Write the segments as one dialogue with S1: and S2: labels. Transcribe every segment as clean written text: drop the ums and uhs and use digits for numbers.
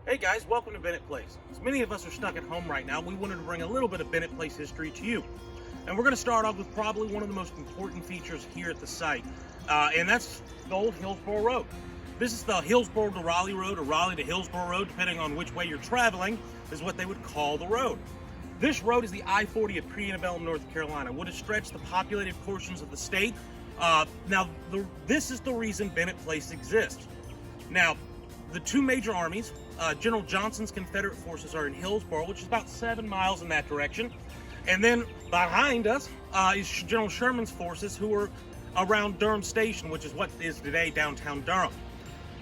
S1: Hey guys, welcome to Bennett Place. As many of us are stuck at home right now, we wanted to bring a little bit of Bennett Place history to you. And we're going to start off with probably one of the most important features here at the site, and that's the old Hillsborough Road. This is the Hillsborough to Raleigh Road, or Raleigh to Hillsborough Road, depending on which way you're traveling, is what they would call the road. This road is the I-40 of pre-antebellum North Carolina, would have stretched the populated portions of the state. This is the reason Bennett Place exists. Now, the two major armies, General Johnston's Confederate forces are in Hillsborough, which is about 7 miles in that direction. And then behind us is General Sherman's forces, who are around Durham Station, which is what is today downtown Durham.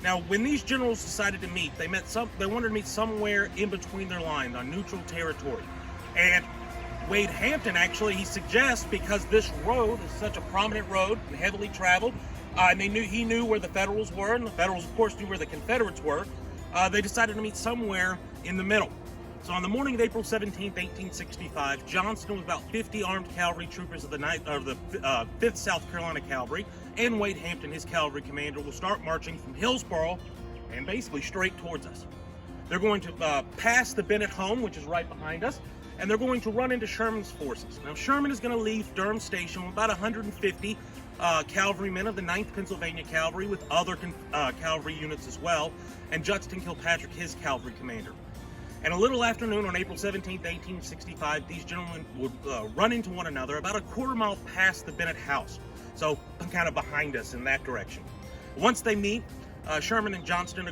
S1: Now, when these generals decided to meet, they wanted to meet somewhere in between their lines on neutral territory. And Wade Hampton, actually, he suggests, because this road is such a prominent road and heavily traveled, and he knew where the Federals were, and the Federals, of course, knew where the Confederates were. They decided to meet somewhere in the middle. So on the morning of April 17, 1865, Johnston with about 50 armed cavalry troopers of the 5th South Carolina Cavalry, and Wade Hampton, his cavalry commander, will start marching from Hillsborough and basically straight towards us. They're going to pass the Bennett home, which is right behind us, and they're going to run into Sherman's forces. Now, Sherman is going to leave Durham Station with about 150 cavalrymen of the 9th Pennsylvania Cavalry, with other cavalry units as well, and Judson Kilpatrick, his cavalry commander. And a little afternoon on April 17, 1865, these gentlemen would run into one another about a quarter-mile past the Bennett house, so kind of behind us in that direction. Once they meet, Sherman and Johnston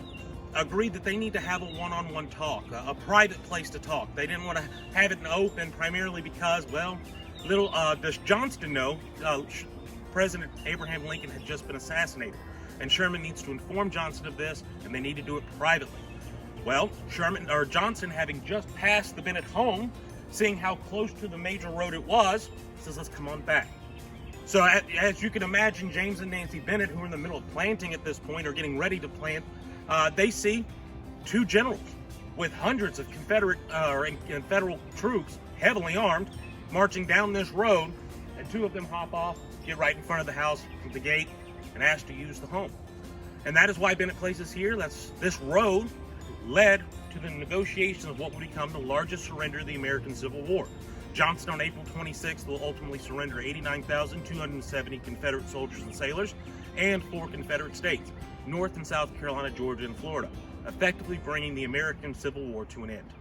S1: agreed that they need to have a one-on-one talk, a private place to talk. They didn't want to have it in open, primarily because, well, does Johnston know President Abraham Lincoln had just been assassinated, and Sherman needs to inform Johnston of this, and they need to do it privately. Well, Johnston, having just passed the Bennett home, seeing how close to the major road it was, says, "Let's come on back." So as you can imagine, James and Nancy Bennett, who are in the middle of planting at this point, or getting ready to plant, they see two generals with hundreds of Confederate and Federal troops, heavily armed, marching down this road, and two of them hop off, get right in front of the house with the gate, and ask to use the home. And that is why Bennett Place is here. This road led to the negotiations of what would become the largest surrender of the American Civil War. Johnston on April 26th will ultimately surrender 89,270 Confederate soldiers and sailors and 4 Confederate states, North and South Carolina, Georgia, and Florida, effectively bringing the American Civil War to an end.